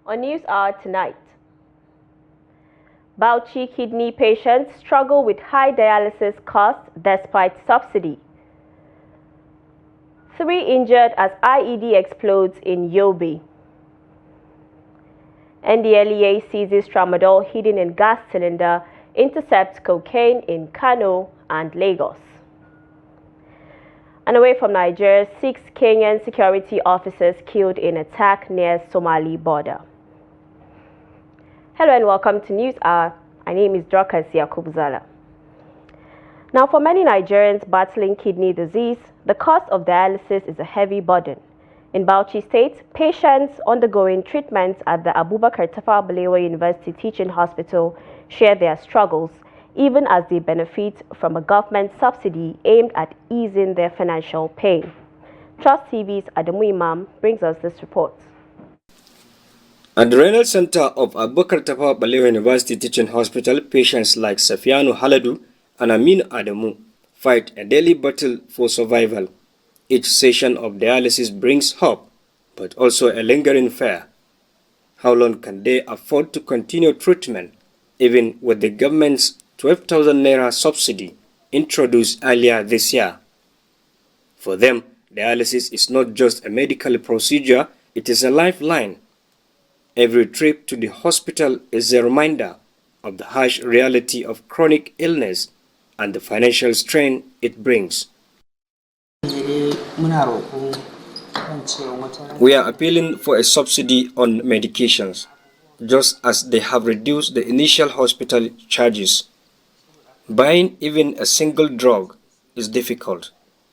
On News Hour tonight, Bauchi kidney patients struggle with high dialysis costs despite subsidy. 3 injured as IED explodes in Yobe. NDLEA seizes tramadol hidden in gas cylinder, intercepts cocaine in Kano and Lagos. And away from Nigeria, 6 Kenyan security officers killed in attack near Somali border. Hello and welcome to News Hour. My name is Dorcas Yakubzala. Now, for many Nigerians battling kidney disease, the cost of dialysis is a heavy burden. In Bauchi State, patients undergoing treatment at the Abubakar Tafawa Balewa University Teaching Hospital share their struggles, even as they benefit from a government subsidy aimed at easing their financial pain. Trust TV's Adamu Imam brings us this report. At the renal center of Abubakar Tafawa Balewa University Teaching Hospital, patients like Safiano Haladu and Amin Adamu fight a daily battle for survival. Each session of dialysis brings hope, but also a lingering fear. How long can they afford to continue treatment, even with the government's 12,000 naira subsidy introduced earlier this year? For them, dialysis is not just a medical procedure, it is a lifeline. Every trip to the hospital is a reminder of the harsh reality of chronic illness and the financial strain it brings. We are appealing for a subsidy on medications, just as they have reduced the initial hospital charges. Buying even a single drug is difficult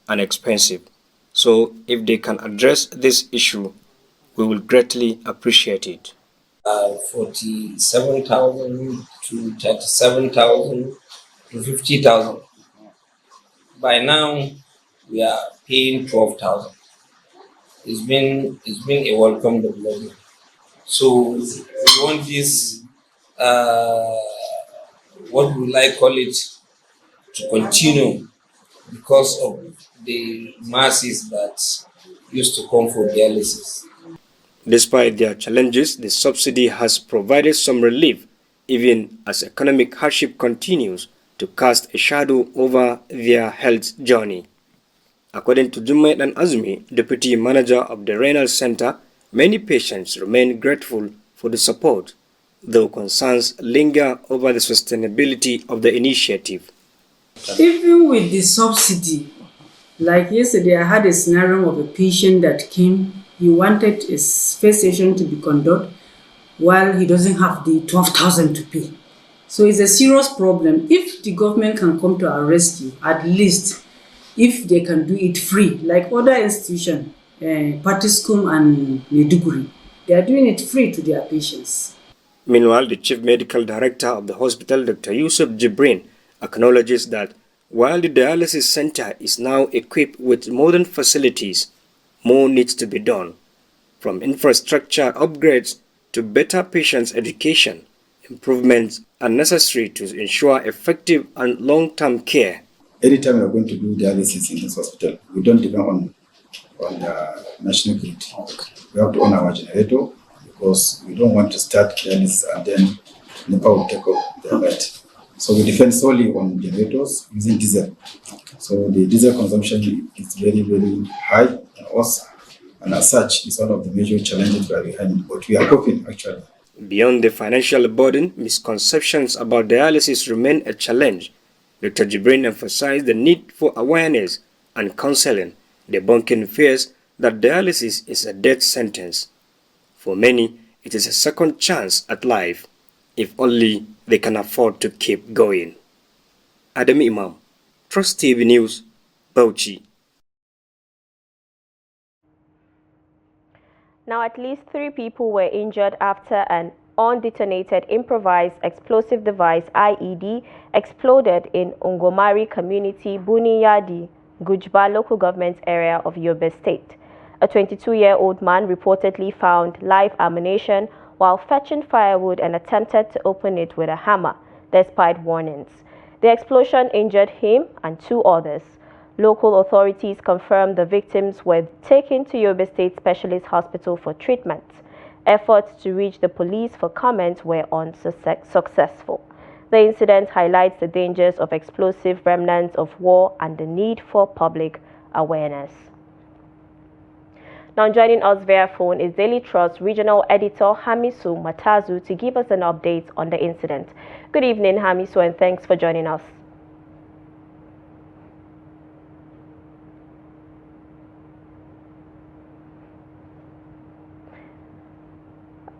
and expensive, so if they can address this issue, we will greatly appreciate it. 47,000 to 37,000 to 50,000. By now, we are paying 12,000. It's been a welcome development. So we want this, what we like call it, to continue because of the masses that used to come for dialysis. Despite their challenges, the subsidy has provided some relief, even as economic hardship continues to cast a shadow over their health journey. According to Jummai and Azumi, Deputy Manager of the Renal Center, many patients remain grateful for the support, though concerns linger over the sustainability of the initiative. Even with the subsidy, like yesterday I had a scenario of a patient that came. He wanted his first session to be conducted while he doesn't have the 12,000 to pay. So it's a serious problem. If the government can come to our rescue, at least if they can do it free, like other institutions, Patiskum and Meduguri, they are doing it free to their patients. Meanwhile, the Chief Medical Director of the hospital, Dr. Yusuf Jibrin, acknowledges that while the dialysis center is now equipped with modern facilities, more needs to be done, from infrastructure upgrades to better patients' education. Improvements are necessary to ensure effective and long-term care. Anytime we are going to do dialysis in this hospital, we don't depend on the national grid. We have to own our generator because we don't want to start dialysis and then NEPA will take up the light. So we depend solely on generators using diesel. So the diesel consumption is very, very high and as such, it's one of the major challenges we are behind, but we are coping actually. Beyond the financial burden, misconceptions about dialysis remain a challenge. Dr. Jibrin emphasized the need for awareness and counseling, debunking fears that dialysis is a death sentence. For many, it is a second chance at life, if only they can afford to keep going. Adam Imam, Trust TV News, Bauchi. Now, at least 3 people were injured after an undetonated improvised explosive device IED exploded in Ungomari Community, Buniyadi, Gujba local government area of Yobe State. A 22-year-old man reportedly found live ammunition while fetching firewood and attempted to open it with a hammer, despite warnings. The explosion injured him and 2 others. Local authorities confirmed the victims were taken to Yobe State Specialist Hospital for treatment. Efforts to reach the police for comment were unsuccessful. The incident highlights the dangers of explosive remnants of war and the need for public awareness. Now joining us via phone is Daily Trust Regional Editor Hamisu Matazu to give us an update on the incident. Good evening, Hamisu, and thanks for joining us.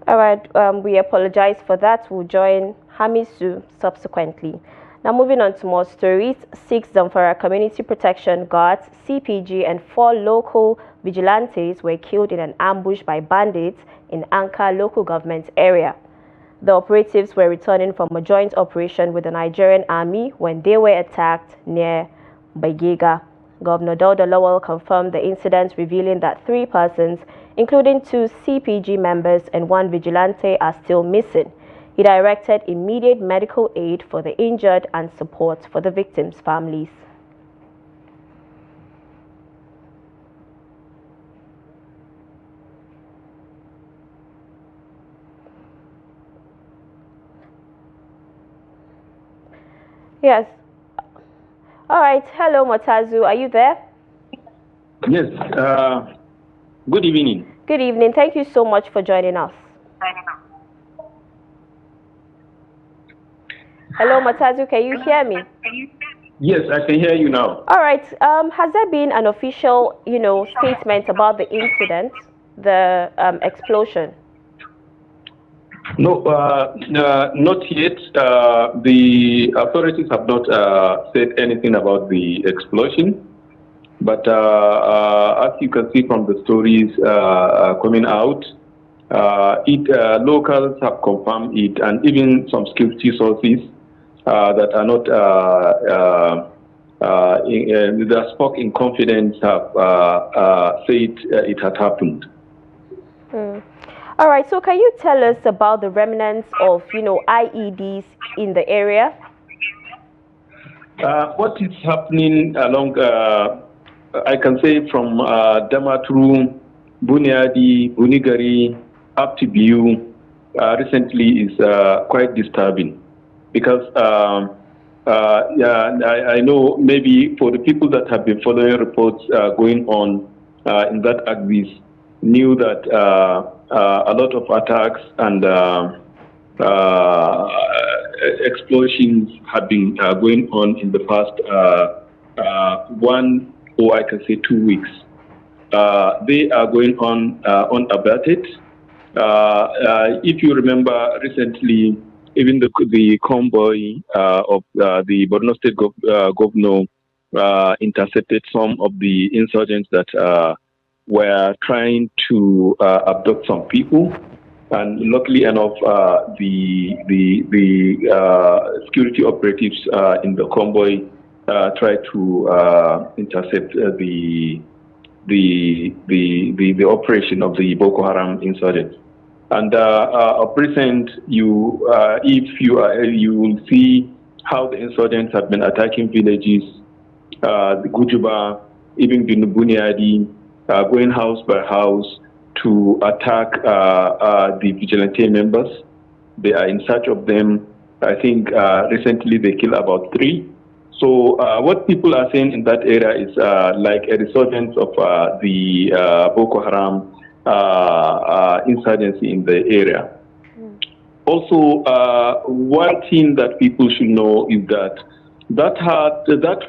All right, we apologize for that. We'll join Hamisu subsequently. Now moving on to more stories, 6 Zamfara Community Protection Guards, CPG and 4 local vigilantes were killed in an ambush by bandits in Anka local government area. The operatives were returning from a joint operation with the Nigerian army when they were attacked near Bagega. Governor Dauda Lawal confirmed the incident, revealing that 3 persons, including 2 CPG members and 1 vigilante, are still missing. He directed immediate medical aid for the injured and support for the victims' families. Yes. All right. Hello, Matazu. Are you there? Yes. Good evening. Good evening. Thank you so much for joining us. Hello, Matazu. Can you hear me? Yes, I can hear you now. All right. Has there been an official, statement about the incident, the explosion? No, not yet. The authorities have not said anything about the explosion. But as you can see from the stories coming out, locals have confirmed it, and even some security sources that are not that spoke in confidence have said it had happened. All right, so can you tell us about the remnants of, IEDs in the area? What is happening along, I can say from Damaturu, Buniadi, Bunigari, up to Biu, recently is quite disturbing. Because I know maybe for the people that have been following reports going on in that axis, knew that a lot of attacks and explosions have been going on in the past 1 or I can say 2 weeks. They are going on unabated. If you remember recently, even the convoy of the Borno State governor intercepted some of the insurgents that were trying to abduct some people, and luckily enough, the security operatives in the convoy tried to intercept the operation of the Boko Haram insurgents. And of recent, you will see how the insurgents have been attacking villages, the Gujuba, even the Buniadi, going house by house to attack the vigilante members. They are in search of them. I think recently they killed about 3. So what people are saying in that area is like a resurgence of the Boko Haram insurgency in the area. Also, one thing that people should know is that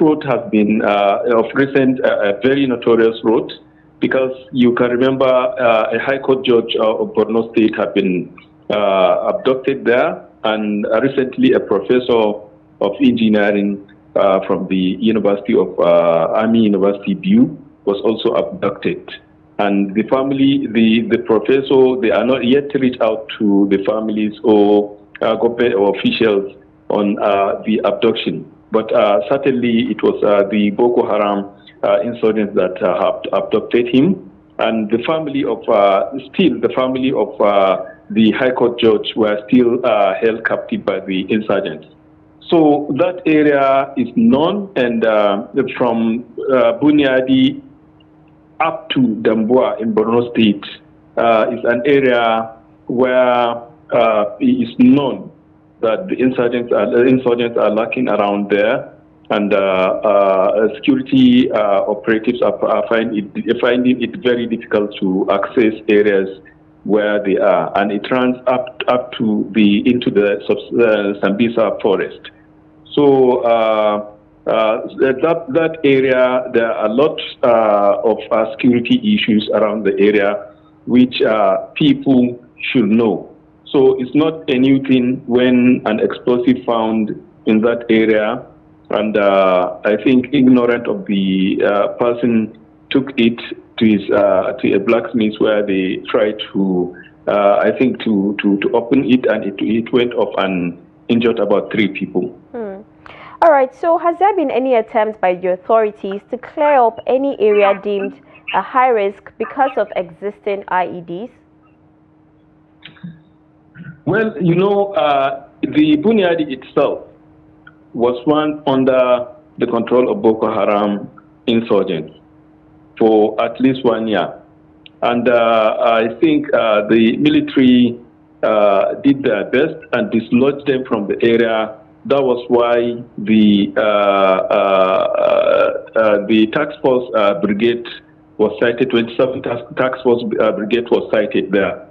road has been of recent a very notorious road, because you can remember a High Court judge of Borno State had been abducted there, and recently a professor of engineering from the University of Army University Biu was also abducted. And the family, the professor, they are not yet reached out to the families or government or officials on the abduction. But certainly it was the Boko Haram insurgents that have abducted him. And the family of, the High Court judge were still held captive by the insurgents. So that area is known, and from Buniadi up to Damboa in Borno State is an area where it is known that the insurgents are lurking around there, and security operatives are finding it very difficult to access areas where they are, and it runs up into the Sambisa forest. So that area, there are a lot of security issues around the area, which people should know. So it's not a new thing when an explosive found in that area, and I think ignorant of the person took it to a blacksmith where they tried to, I think, to open it, and it went off and injured about 3 people. All right, so has there been any attempts by the authorities to clear up any area deemed a high risk because of existing IEDs? Well, you know, the Bunyadi itself was once under the control of Boko Haram insurgents for at least 1 year. And I think the military did their best and dislodged them from the area. That was why the task force brigade was sighted, 27th task force brigade was sighted there.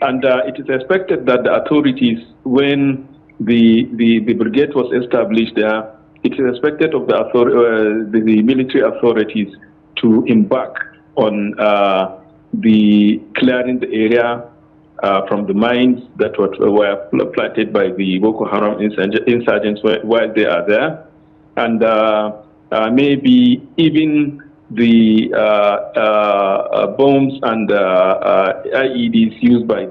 And it is expected that the authorities, when the brigade was established there, it is expected of the military authorities to embark on the clearing the area from the mines that were planted by the Boko Haram insurgents while they are there, and maybe even the bombs and IEDs used by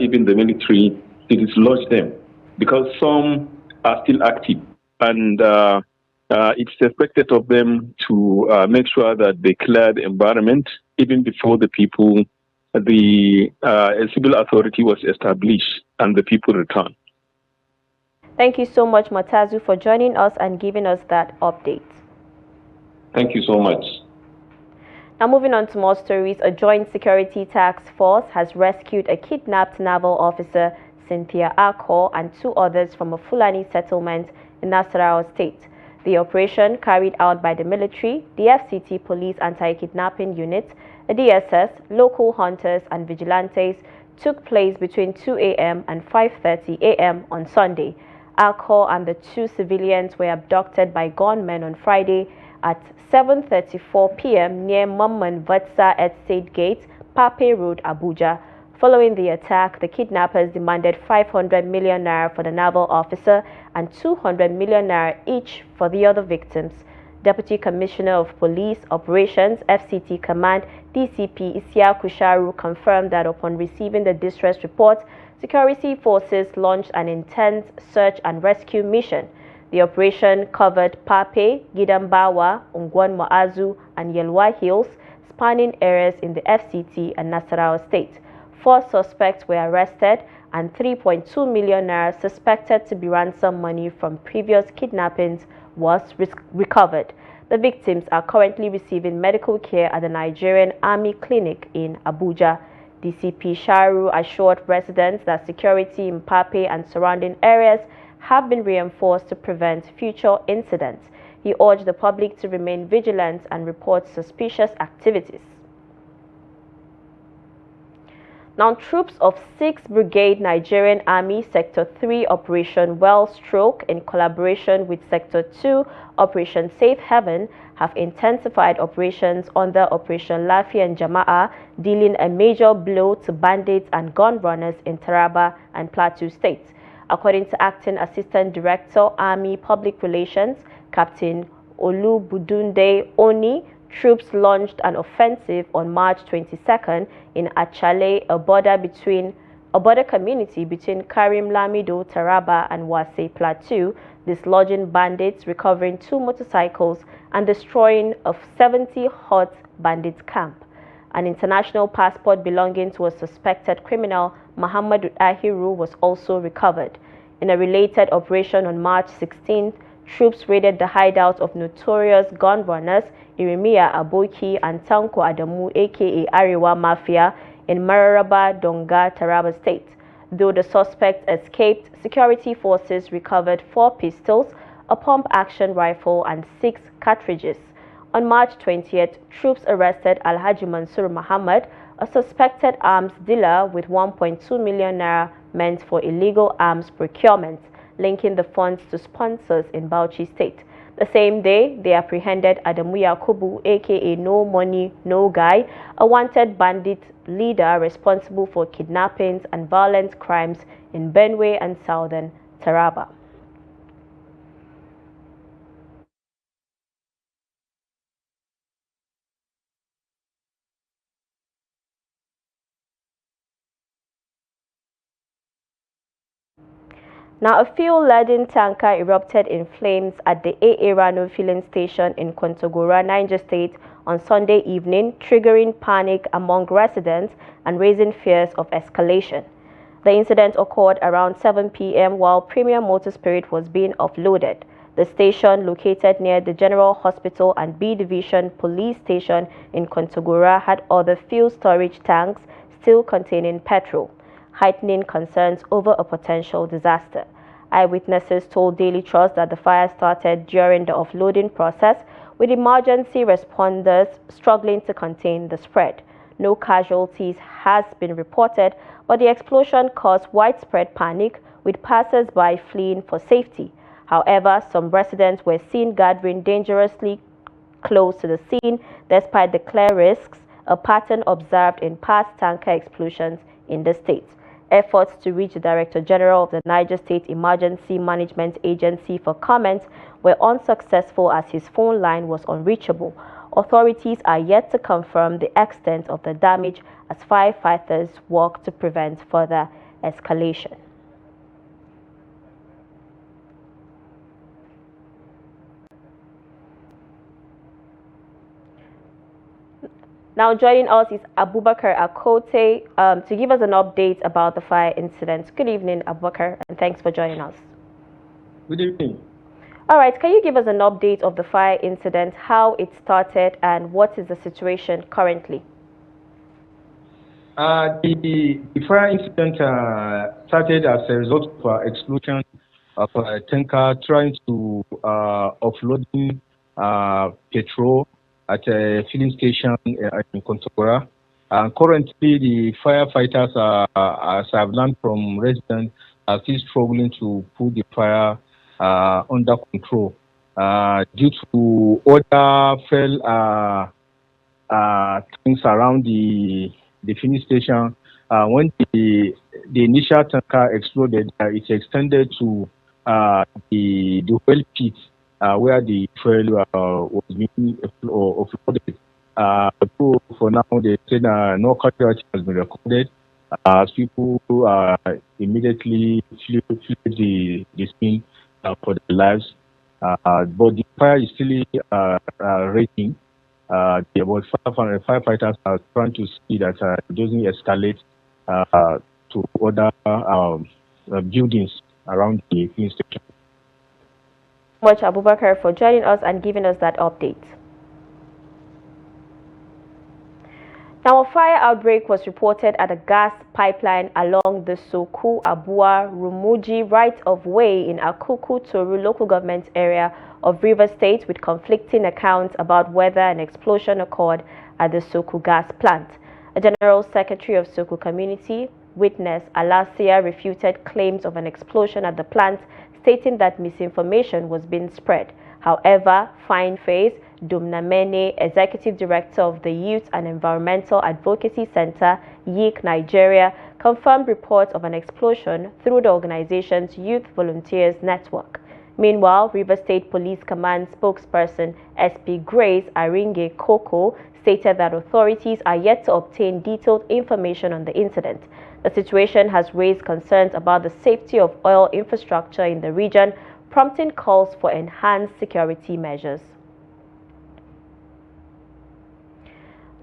even the military to dislodge them, because some are still active, and it's expected of them to make sure that they clear the environment even before the people, the civil authority was established and the people return. Thank you so much, Matazu, for joining us and giving us that update. Thank you so much. Now moving on to more stories, a joint security task force has rescued a kidnapped naval officer, Cynthia Akko, and 2 others from a Fulani settlement in Nasarawa State. The operation, carried out by the military, the FCT Police Anti-Kidnapping Unit, the DSS, local hunters and vigilantes, took place between 2 a.m. and 5:30 a.m. on Sunday. Akko and the 2 civilians were abducted by gunmen on Friday at 7:34 p.m. near Mamman Vatsa Estate Gate, Pape Road, Abuja. Following the attack, the kidnappers demanded 500 million naira for the naval officer and 200 million naira each for the other victims. Deputy Commissioner of Police Operations, FCT Command, DCP Isiaku Kusharu, confirmed that upon receiving the distress report, security forces launched an intense search and rescue mission. The operation covered Pape, Gidambawa, Ungwan Moazu, and Yelwa Hills, spanning areas in the FCT and Nasarawa State. 4 suspects were arrested and 3.2 million naira suspected to be ransom money from previous kidnappings was recovered. The victims are currently receiving medical care at the Nigerian Army Clinic in Abuja. DCP Sharu assured residents that security in Pape and surrounding areas have been reinforced to prevent future incidents. He urged the public to remain vigilant and report suspicious activities. Now, troops of 6th Brigade Nigerian Army Sector 3 Operation Wellstroke, in collaboration with Sector 2 Operation Safe Haven, have intensified operations under Operation Lafi and Jama'a, dealing a major blow to bandits and gun runners in Taraba and Plateau states. According to Acting Assistant Director, Army Public Relations, Captain Olubudunde Oni, troops launched an offensive on March 22nd in Achale, a border community between Karim Lamido, Taraba, and Wase Plateau, dislodging bandits, recovering 2 motorcycles, and destroying a 70 hut bandits camp. An international passport belonging to a suspected criminal, Muhammad Ahiru, was also recovered. In a related operation on March 16th, troops raided the hideout of notorious gun runners Iremia Aboki and Tanko Adamu, aka Arewa Mafia, in Mararaba, Donga, Taraba State. Though the suspect escaped, security forces recovered 4 pistols, a pump-action rifle and 6 cartridges. On March 20th, troops arrested Alhaji Mansur Muhammad, a suspected arms dealer with 1.2 million naira meant for illegal arms procurement, linking the funds to sponsors in Bauchi State. The same day, they apprehended Adamu Yakubu, aka No Money, No Guy, a wanted bandit leader responsible for kidnappings and violent crimes in Benue and southern Taraba. Now, a fuel-laden tanker erupted in flames at the AA Rano filling station in Kontagora, Niger State on Sunday evening, triggering panic among residents and raising fears of escalation. The incident occurred around 7 p.m. while Premium Motor Spirit was being offloaded. The station, located near the General Hospital and B Division Police Station in Kontagora, had other fuel storage tanks still containing petrol, heightening concerns over a potential disaster. Eyewitnesses told Daily Trust that the fire started during the offloading process, with emergency responders struggling to contain the spread. No casualties has been reported, but the explosion caused widespread panic, with passers-by fleeing for safety. However, some residents were seen gathering dangerously close to the scene despite the clear risks, a pattern observed in past tanker explosions in the state. Efforts to reach the Director General of the Niger State Emergency Management Agency for comment were unsuccessful as his phone line was unreachable. Authorities are yet to confirm the extent of the damage as firefighters work to prevent further escalation. Now joining us is Abubakar Akote to give us an update about the fire incident. Good evening, Abubakar, and thanks for joining us. Good evening. All right, can you give us an update of the fire incident, how it started, and what is the situation currently? The fire incident started as a result of explosion of a tanker trying to offloading petrol at a filling station in Kontagora. Currently, the firefighters, as I've learned from residents, are still struggling to put the fire under control due to other fell things around the filling station. When the initial tanker exploded, it extended to the oil pit where the fuel was being offloaded. So for now, they said no casualty has been recorded as people immediately fled the scene for their lives. But the fire is still raging. About 500 firefighters are trying to see that it doesn't escalate to other buildings around the filling station. Much Abubakar for joining us and giving us that update. Now, a fire outbreak was reported at a gas pipeline along the Soku Abua Rumuji right-of-way in Akuku Toru local government area of Rivers State, with conflicting accounts about whether an explosion occurred at the Soku gas plant. A general secretary of Soku community, witness Alasia, refuted claims of an explosion at the plant, stating that misinformation was being spread. However, Fine Face Dumnamene, executive director of the Youth and Environmental Advocacy Center, YIC Nigeria, confirmed reports of an explosion through the organization's Youth Volunteers Network. Meanwhile, Rivers State Police Command spokesperson SP Grace Aringe Koko stated that authorities are yet to obtain detailed information on the incident. The situation has raised concerns about the safety of oil infrastructure in the region, prompting calls for enhanced security measures.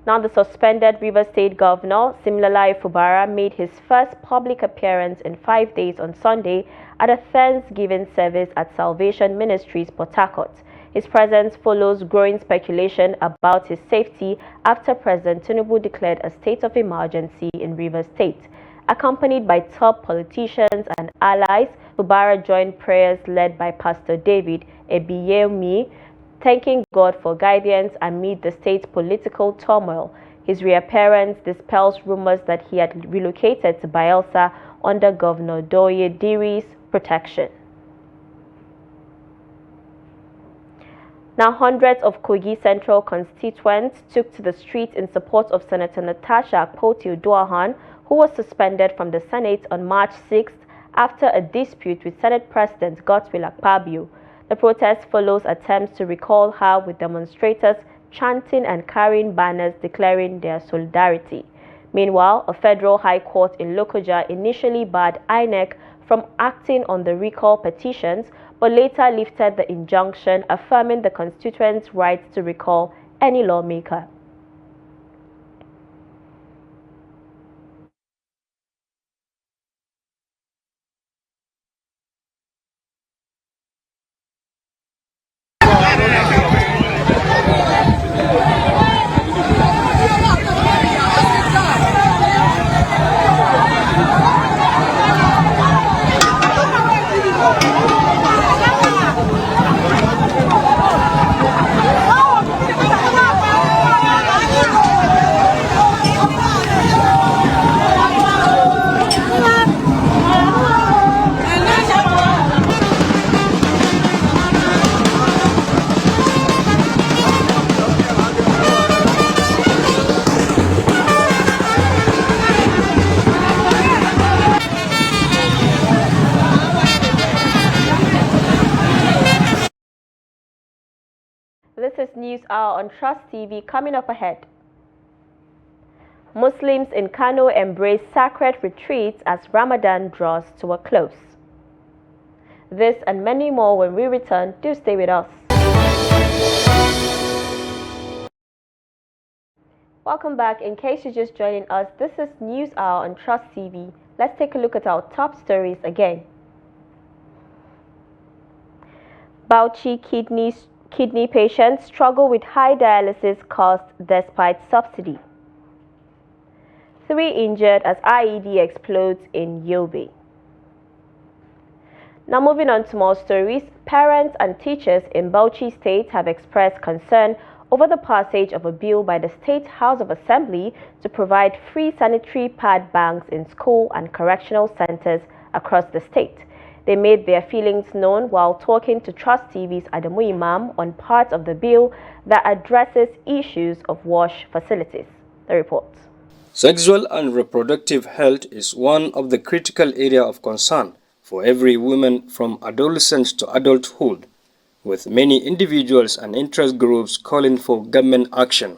Now, the suspended Rivers State Governor, Siminalayi Fubara, made his first public appearance in 5 days on Sunday at a Thanksgiving service at Salvation Ministries, Port Harcourt. His presence follows growing speculation about his safety after President Tinubu declared a state of emergency in Rivers State. Accompanied by top politicians and allies, Fubara joined prayers led by Pastor David Ebiyemi, thanking God for guidance amid the state's political turmoil. His reappearance dispels rumors that he had relocated to Bayelsa under Governor Doye Diri's protection. Now, hundreds of Kogi Central constituents took to the streets in support of Senator Natasha Akpoti-Uduaghan, who was suspended from the Senate on March 6th after a dispute with Senate President Godswill Akpabio. The protest follows attempts to recall her, with demonstrators chanting and carrying banners declaring their solidarity. Meanwhile, a federal high court in Lokoja initially barred INEC from acting on the recall petitions, but later lifted the injunction, affirming the constituents' right to recall any lawmaker. This is News Hour on Trust TV. Coming up ahead, Muslims in Kano embrace sacred retreats as Ramadan draws to a close. This and many more when we return. Do stay with us. Welcome back. In case you're just joining us, this is News Hour on Trust TV. Let's take a look at our top stories again. Bauchi kidney patients struggle with high dialysis costs despite subsidy. 3 injured as IED explodes in Yobe. Now, moving on to more stories, parents and teachers in Bauchi State have expressed concern over the passage of a bill by the State House of Assembly to provide free sanitary pad banks in school and correctional centers across the state. They made their feelings known while talking to Trust TV's Adamu Imam on part of the bill that addresses issues of wash facilities. The report. Sexual and reproductive health is one of the critical areas of concern for every woman from adolescence to adulthood, with many individuals and interest groups calling for government action.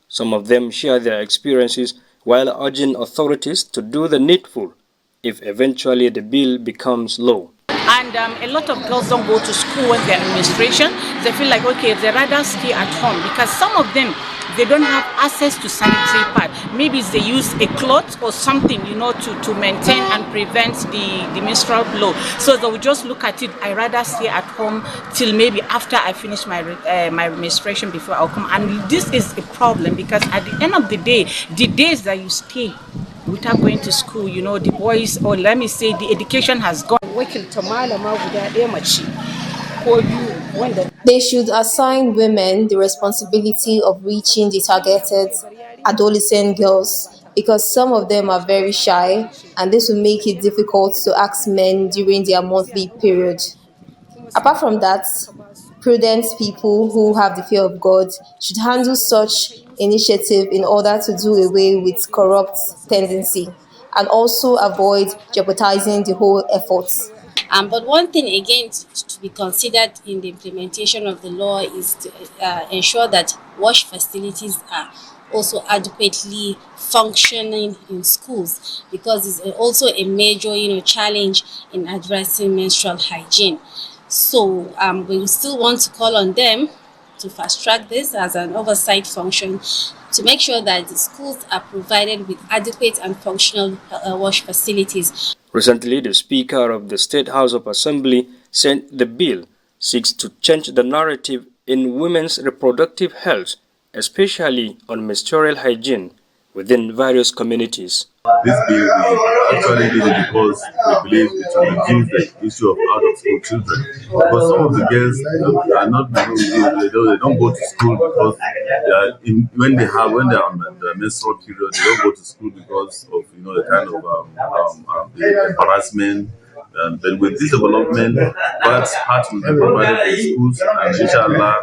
Some of them share their experiences while urging authorities to do the needful if eventually the bill becomes law. And a lot of girls don't go to school when they're in menstruation. They feel like, okay, they rather stay at home because some of them, they don't have access to sanitary pad. Maybe they use a cloth or something, to maintain and prevent the menstrual flow. So they will just look at it, I rather stay at home till maybe after I finish my menstruation before I'll come. And this is a problem because at the end of the day, the days that you stay without going to school, the boys, or let me say, the education has gone. They should assign women the responsibility of reaching the targeted adolescent girls because some of them are very shy and this will make it difficult to ask men during their monthly period. Apart from that, prudent people who have the fear of God should handle such initiative in order to do away with corrupt tendency and also avoid jeopardizing the whole effort. But one thing again to be considered in the implementation of the law is to ensure that wash facilities are also adequately functioning in schools because it's also a major challenge in addressing menstrual hygiene. So we still want to call on them to fast track this as an oversight function to make sure that the schools are provided with adequate and functional wash facilities. Recently, the Speaker of the State House of Assembly said the bill seeks to change the narrative in women's reproductive health, especially on menstrual hygiene, within various communities. This bill, we actually did it because we believe it will reduce the issue of out-of-school children. Because some of the girls are not, they don't go to school because when they are on the menstrual period, they don't go to school because of the kind of the harassment. But with this development, that part will be provided in schools, and inshallah,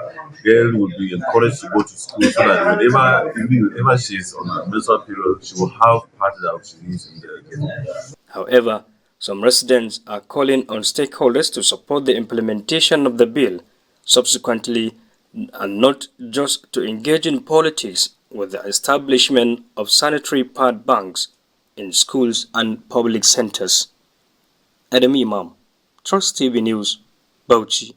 girl will be encouraged to go to school so that whenever she's on a menstrual period, she will have part that she needs in the. However, some residents are calling on stakeholders to support the implementation of the bill subsequently, and not just to engage in politics with the establishment of sanitary pad banks in schools and public centers. Adam Imam, Trust TV News, Bauchi.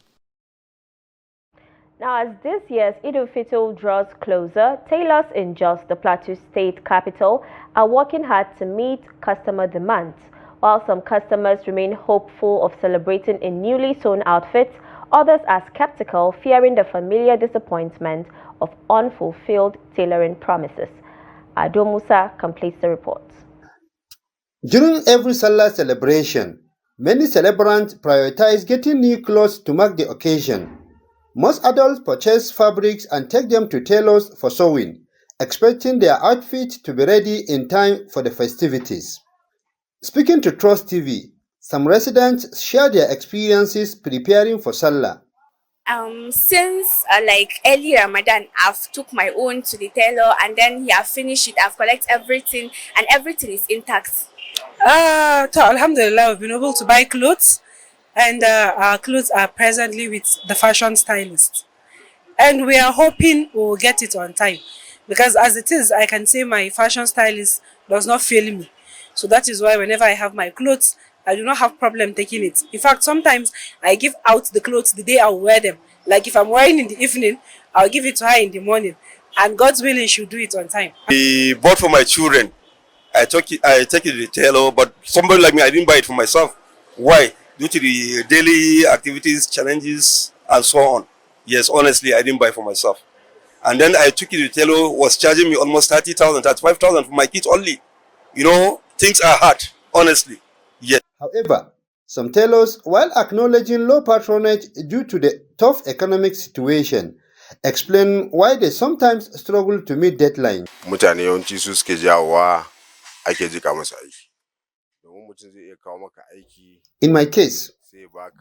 Now, as this year's Eid al-Fitr draws closer, tailors in Jos, the Plateau State capital, are working hard to meet customer demands. While some customers remain hopeful of celebrating in newly sewn outfits, others are skeptical, fearing the familiar disappointment of unfulfilled tailoring promises. Ado Musa completes the report. During every Salah celebration, many celebrants prioritize getting new clothes to mark the occasion. Most adults purchase fabrics and take them to tailors for sewing, expecting their outfit to be ready in time for the festivities. Speaking to Trust TV, some residents share their experiences preparing for Salah. Since like early Ramadan, I've took my own to the tailor, and then he have finished it. I've collected everything, and everything is intact. Alhamdulillah, we've been able to buy clothes, and our clothes are presently with the fashion stylist. And we are hoping we'll get it on time. Because as it is, I can say my fashion stylist does not fail me. So that is why whenever I have my clothes, I do not have problem taking it. In fact, sometimes I give out the clothes the day I'll wear them. Like if I'm wearing in the evening, I'll give it to her in the morning. And God's willing, she'll do it on time. I bought for my children. I take it to the tailor, but somebody like me, I didn't buy it for myself. Why? Due to the daily activities, challenges, and so on. Yes, honestly, I didn't buy for myself. And then I took it to the tailor, was charging me almost 30,000, 35,000 for my kids only. Things are hard, honestly. Yes. However, some tailors, while acknowledging low patronage due to the tough economic situation, explain why they sometimes struggle to meet deadlines. In my case,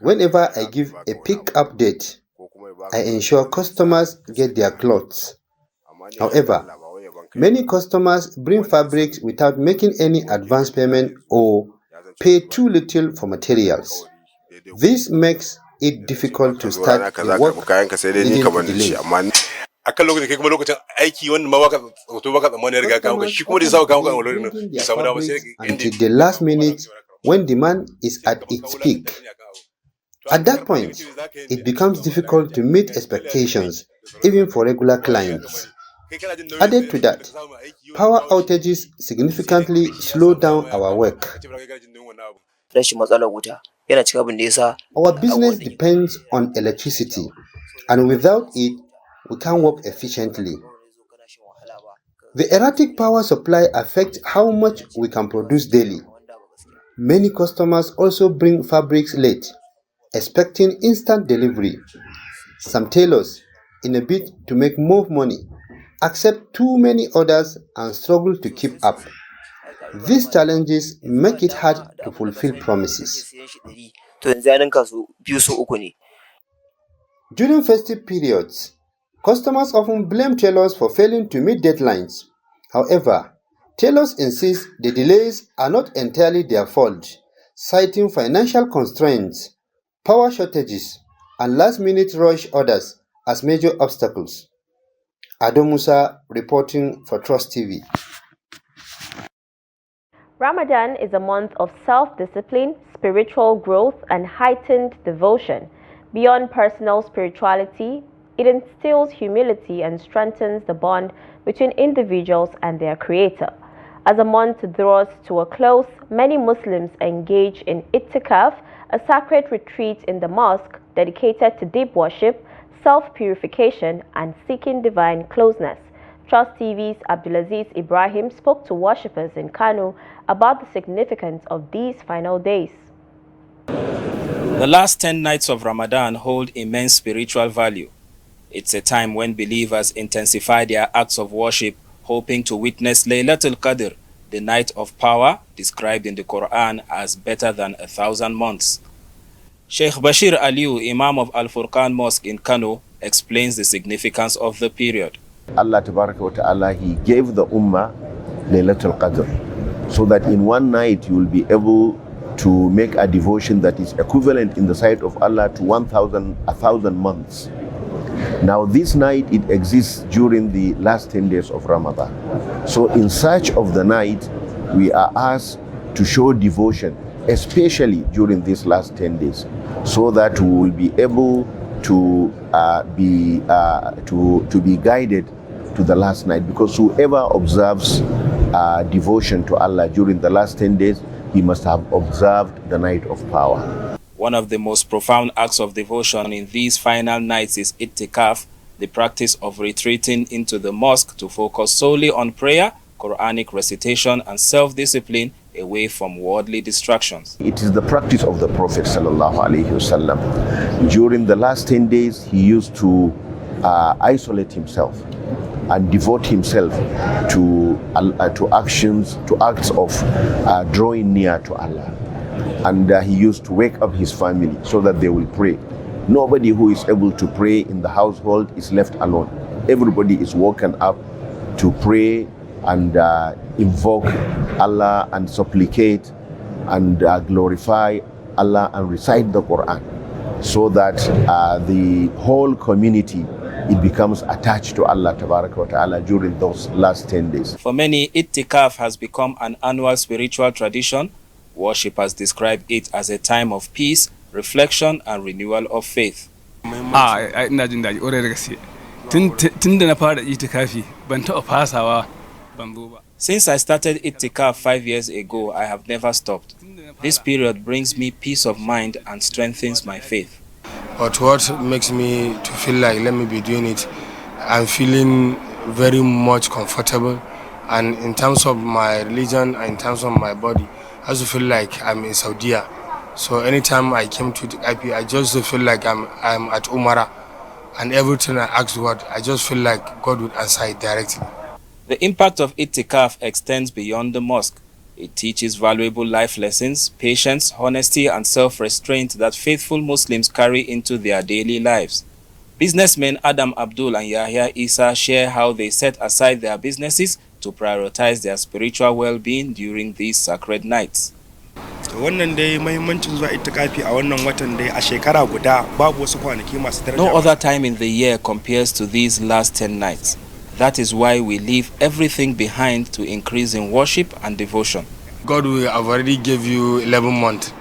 whenever I give a pick-up date, I ensure customers get their clothes. However, many customers bring fabrics without making any advance payment or pay too little for materials. This makes it difficult to start the work, leading to delay. Customers until the last minute when demand is at its peak. At that point, it becomes difficult to meet expectations, even for regular clients. Added to that, power outages significantly slow down our work. Our business depends on electricity, and without it, we can't work efficiently. The erratic power supply affects how much we can produce daily. Many customers also bring fabrics late, expecting instant delivery. Some tailors, in a bid to make more money, accept too many orders and struggle to keep up. These challenges make it hard to fulfill promises. During festive periods, customers often blame tailors for failing to meet deadlines. However, tailors insist the delays are not entirely their fault, citing financial constraints, power shortages, and last-minute rush orders as major obstacles. Ado Musa reporting for Trust TV. Ramadan is a month of self-discipline, spiritual growth, and heightened devotion. Beyond personal spirituality, it instills humility and strengthens the bond between individuals and their creator. As the month draws to a close, many Muslims engage in ittikaf, a sacred retreat in the mosque dedicated to deep worship, self-purification, and seeking divine closeness. Trust TV's Abdulaziz Ibrahim spoke to worshippers in Kano about the significance of these final days. The last 10 nights of Ramadan hold immense spiritual value. It's a time when believers intensify their acts of worship, hoping to witness Laylatul Qadr, the night of power described in the Quran as better than 1,000 months. Sheikh Bashir Aliu, Imam of Al-Furqan Mosque in Kano, explains the significance of the period. Allah Tabaraka wa Ta'ala, He gave the Ummah Laylatul Qadr, so that in one night you will be able to make a devotion that is equivalent in the sight of Allah to 1,000 months. Now this night, it exists during the last 10 days of Ramadan. So in search of the night, we are asked to show devotion, especially during these last 10 days, so that we will be able to be guided to the last night. Because whoever observes devotion to Allah during the last 10 days, he must have observed the night of power. One of the most profound acts of devotion in these final nights is ittikaf, the practice of retreating into the mosque to focus solely on prayer, Quranic recitation, and self-discipline away from worldly distractions. It is the practice of the Prophet ﷺ. During the last 10 days, he used to isolate himself and devote himself to acts of drawing near to Allah. And he used to wake up his family so that they will pray. Nobody who is able to pray in the household is left alone. Everybody is woken up to pray and invoke Allah and supplicate and glorify Allah and recite the Quran, so that the whole community, it becomes attached to Allah Tabaraka wa Ta'ala during those last 10 days. For many, ittikaf has become an annual spiritual tradition. Worshippers describe it as a time of peace, reflection, and renewal of faith. Ina jin daɗi ƙwarai da gaske. Tun da na fara itikafi ban taɓa fasawa ban zo ba. Since I started ittikaf 5 years ago, I have never stopped. This period brings me peace of mind and strengthens my faith. But what makes me to feel like let me be doing it, I'm feeling very much comfortable, and in terms of my religion and in terms of my body, I also feel like I'm in Saudi. So anytime I came to the IP, I just feel like I'm at Umrah, and everything I ask God, I just feel like God would answer it directly. The impact of ittikaf extends beyond the mosque. It teaches valuable life lessons, patience, honesty, and self-restraint that faithful Muslims carry into their daily lives. Businessmen Adam Abdul and Yahya Isa share how they set aside their businesses to prioritize their spiritual well-being during these sacred nights. No other time in the year compares to these last 10 nights. That is why we leave everything behind to increase in worship and devotion. God will have already give you 11 months.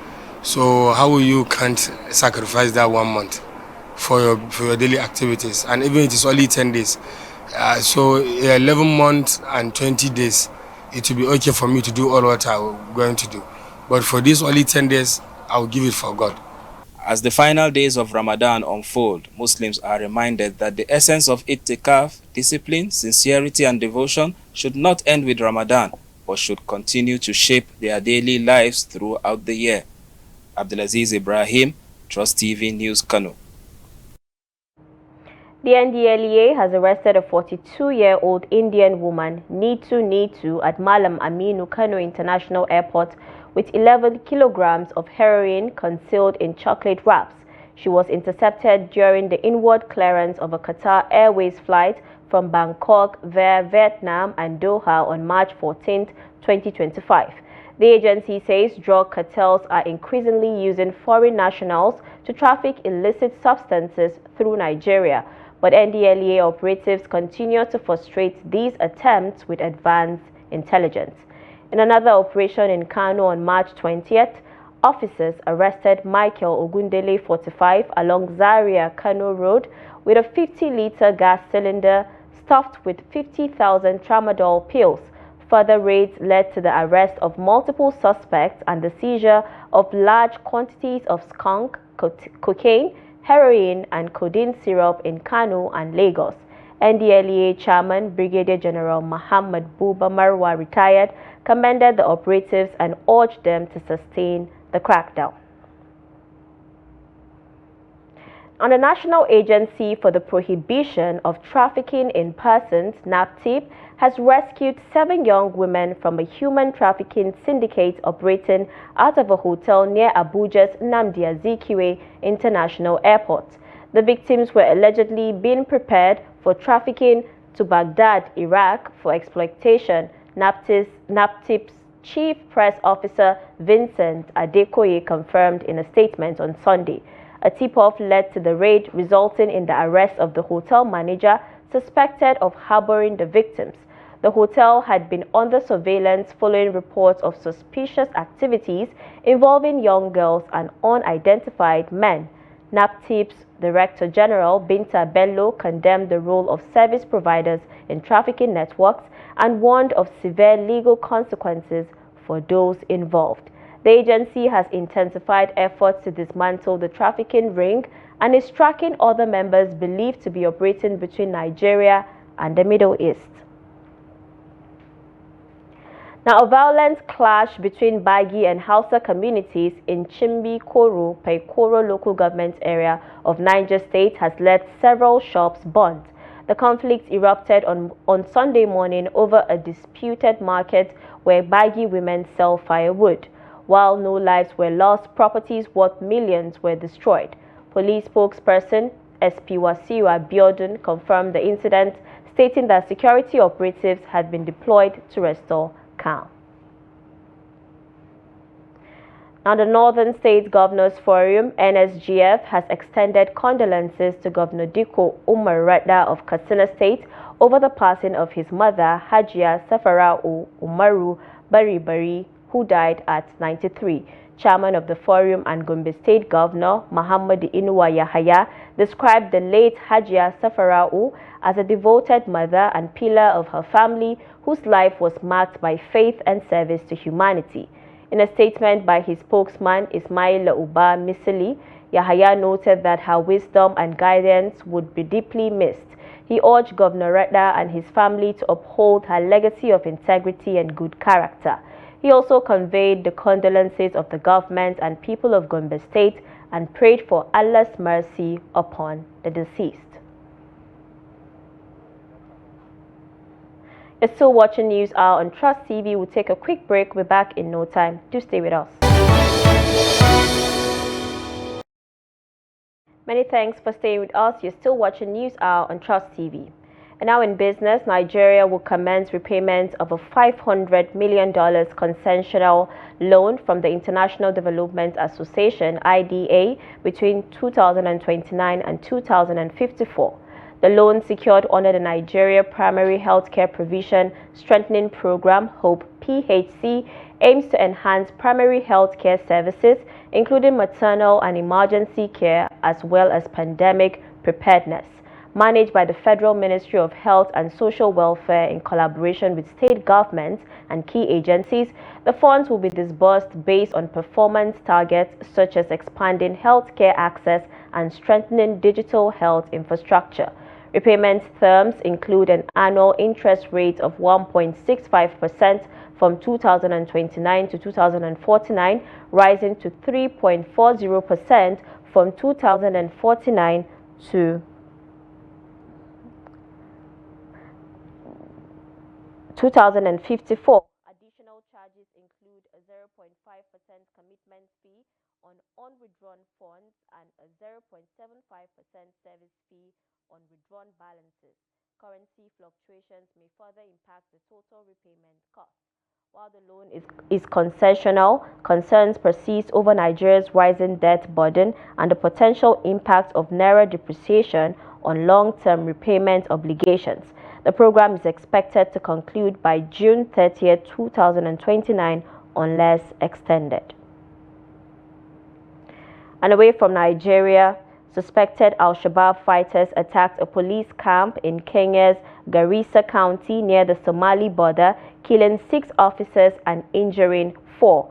So how will you can't sacrifice that 1 month for your daily activities? And even it is only 10 days. So 11 months and 20 days, it will be okay for me to do all what I'm going to do. But for these only 10 days, I will give it for God. As the final days of Ramadan unfold, Muslims are reminded that the essence of ittikaf, discipline, sincerity, and devotion should not end with Ramadan, but should continue to shape their daily lives throughout the year. Abdulaziz Ibrahim, Trust TV News, Kano. The NDLEA has arrested a 42-year-old Indian woman, Neetu, at Malam Aminu Kano International Airport with 11 kilograms of heroin concealed in chocolate wraps. She was intercepted during the inward clearance of a Qatar Airways flight from Bangkok via Vietnam and Doha on March 14, 2025. The agency says drug cartels are increasingly using foreign nationals to traffic illicit substances through Nigeria, but NDLEA operatives continue to frustrate these attempts with advanced intelligence. In another operation in Kano on March 20th, Officers arrested Michael Ogundele, 45, along Zaria Kano Road with a 50-liter gas cylinder stuffed with 50,000 tramadol pills. Further raids led to the arrest of multiple suspects and the seizure of large quantities of skunk, cocaine, heroin, and codeine syrup in Kano and Lagos. NDLEA Chairman Brigadier General Muhammad Buba Marwa, retired, commended the operatives and urged them to sustain the crackdown. And the National Agency for the Prohibition of Trafficking in Persons, NAPTIP, has rescued 7 young women from a human trafficking syndicate operating out of a hotel near Abuja's Nnamdi Azikiwe International Airport. The victims were allegedly being prepared for trafficking to Baghdad, Iraq, for exploitation. NAPTIP's Chief Press Officer Vincent Adekoye confirmed in a statement on Sunday. A tip-off led to the raid, resulting in the arrest of the hotel manager suspected of harboring the victims. The hotel had been under surveillance following reports of suspicious activities involving young girls and unidentified men. NAPTIP's Director General Binta Bello condemned the role of service providers in trafficking networks and warned of severe legal consequences for those involved. The agency has intensified efforts to dismantle the trafficking ring and is tracking other members believed to be operating between Nigeria and the Middle East. Now, a violent clash between Bagi and Hausa communities in Chimbi Koro, Paikoro local government area of Niger State has led several shops burnt. The conflict erupted on Sunday morning over a disputed market where Bagi women sell firewood. While no lives were lost, properties worth millions were destroyed. Police spokesperson SP Wasiu Abiodun confirmed the incident, stating that security operatives had been deployed to restore calm. Now, the Northern State Governors Forum, NSGF, has extended condolences to Governor Diko Umar Radda of Katsina State over the passing of his mother, Hajia Safara Umaru Bari, who died at 93. Chairman of the Forum and Gombe State Governor, Muhammad Inuwa Yahaya, described the late Hajia Safara'u as a devoted mother and pillar of her family whose life was marked by faith and service to humanity. In a statement by his spokesman, Ismail Uba Misili, Yahaya noted that her wisdom and guidance would be deeply missed. He urged Governor Radda and his family to uphold her legacy of integrity and good character. He also conveyed the condolences of the government and people of Gombe State and prayed for Allah's mercy upon the deceased. You're still watching News Hour on Trust TV. We'll take a quick break. We're back in no time. Do stay with us. Many thanks for staying with us. You're still watching News Hour on Trust TV. And now in business, Nigeria will commence repayment of a $500 million concessional loan from the International Development Association, IDA, between 2029 and 2054. The loan, secured under the Nigeria Primary Healthcare Provision Strengthening Program, HOPE PHC, aims to enhance primary healthcare services, including maternal and emergency care, as well as pandemic preparedness. Managed by the Federal Ministry of Health and Social Welfare in collaboration with state governments and key agencies, the funds will be disbursed based on performance targets such as expanding healthcare access and strengthening digital health infrastructure. Repayment terms include an annual interest rate of 1.65% from 2029 to 2049, rising to 3.40% from 2049 to 2054. Additional charges include a 0.5% commitment fee on unwithdrawn funds and a 0.75% service fee on withdrawn balances. Currency fluctuations may further impact the total repayment cost. While the loan is concessional, concerns persist over Nigeria's rising debt burden and the potential impact of naira depreciation on long-term repayment obligations. The program is expected to conclude by June 30, 2029, unless extended. And away from Nigeria, suspected Al-Shabaab fighters attacked a police camp in Kenya's Garissa County near the Somali border, killing 6 officers and injuring 4.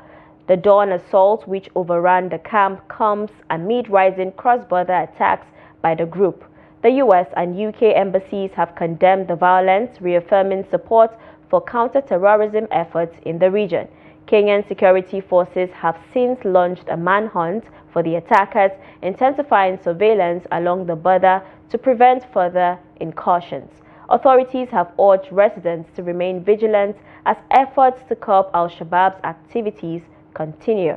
The dawn assault, which overran the camp, comes amid rising cross-border attacks by the group. The US and UK embassies have condemned the violence, reaffirming support for counter-terrorism efforts in the region. Kenyan security forces have since launched a manhunt for the attackers, intensifying surveillance along the border to prevent further incursions. Authorities have urged residents to remain vigilant as efforts to curb Al-Shabaab's activities continue.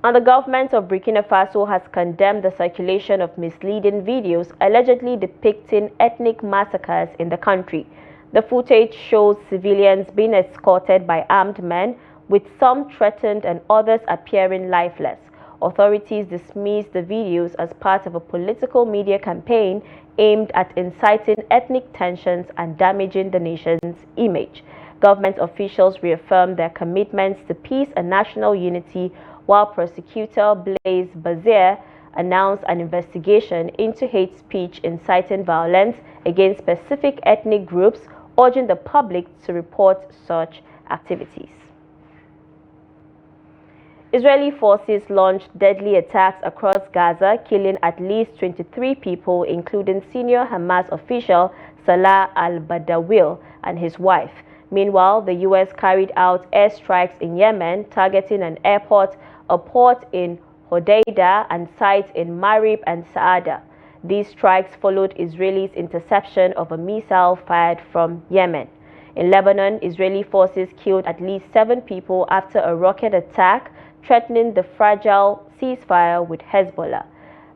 And the government of Burkina Faso has condemned the circulation of misleading videos allegedly depicting ethnic massacres in the country. The footage shows civilians being escorted by armed men, with some threatened and others appearing lifeless. Authorities dismissed the videos as part of a political media campaign aimed at inciting ethnic tensions and damaging the nation's image. Government officials reaffirmed their commitments to peace and national unity, while prosecutor Blaise Bazier announced an investigation into hate speech inciting violence against specific ethnic groups, urging the public to report such activities. Israeli forces launched deadly attacks across Gaza, killing at least 23 people, including senior Hamas official Salah al-Badawil and his wife. Meanwhile, the U.S. carried out airstrikes in Yemen, targeting an airport, a port in Hodeidah, and sites in Marib and Saada. These strikes followed Israelis' interception of a missile fired from Yemen. In Lebanon, Israeli forces killed at least 7 people after a rocket attack, threatening the fragile ceasefire with Hezbollah.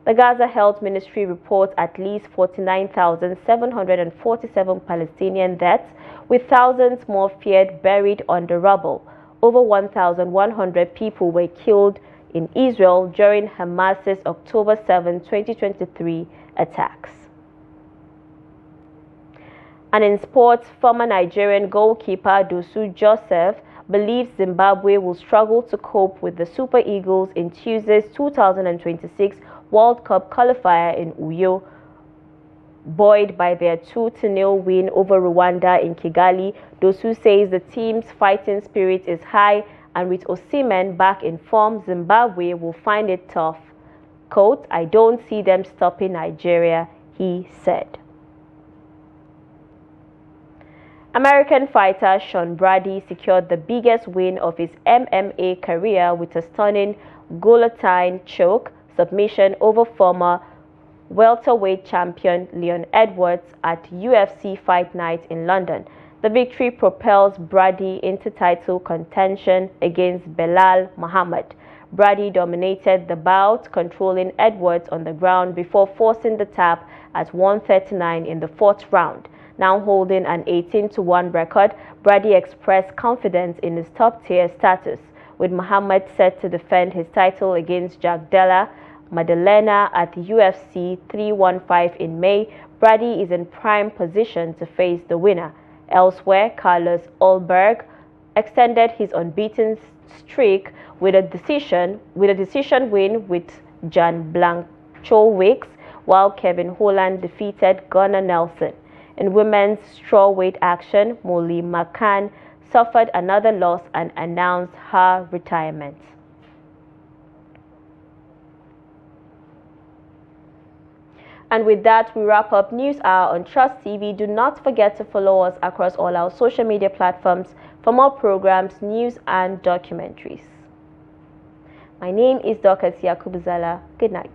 The Gaza Health Ministry reports at least 49,747 Palestinian deaths, with thousands more feared buried under rubble. Over 1,100 people were killed in Israel during Hamas's October 7, 2023 attacks. And in sports, former Nigerian goalkeeper Dosu Joseph believes Zimbabwe will struggle to cope with the Super Eagles in Tuesday's 2026 World Cup qualifier in Uyo. Buoyed by their 2-0 win over Rwanda in Kigali, Dosu says the team's fighting spirit is high, and with Osimhen back in form, Zimbabwe will find it tough. Quote, "I don't see them stopping Nigeria," he said. American fighter Sean Brady secured the biggest win of his MMA career with a stunning guillotine choke submission over former welterweight champion Leon Edwards at UFC Fight Night in London. The victory propels Brady into title contention against Belal Muhammad. Brady dominated the bout, controlling Edwards on the ground before forcing the tap at 139 in the 4th round. Now holding an 18-1 record, Brady expressed confidence in his top-tier status, with Muhammad set to defend his title against Jack Della Maddalena at UFC 315 in May. Brady is in prime position to face the winner. Elsewhere, Carlos Ulberg extended his unbeaten streak with a decision win with Jan Blachowicz, while Kevin Holland defeated Gunnar Nelson. In women's strawweight action, Molly McCann suffered another loss and announced her retirement. And with that, we wrap up News Hour on Trust TV. Do not forget to follow us across all our social media platforms for more programs, news, and documentaries. My name is Dr. Yakubzala. Good night.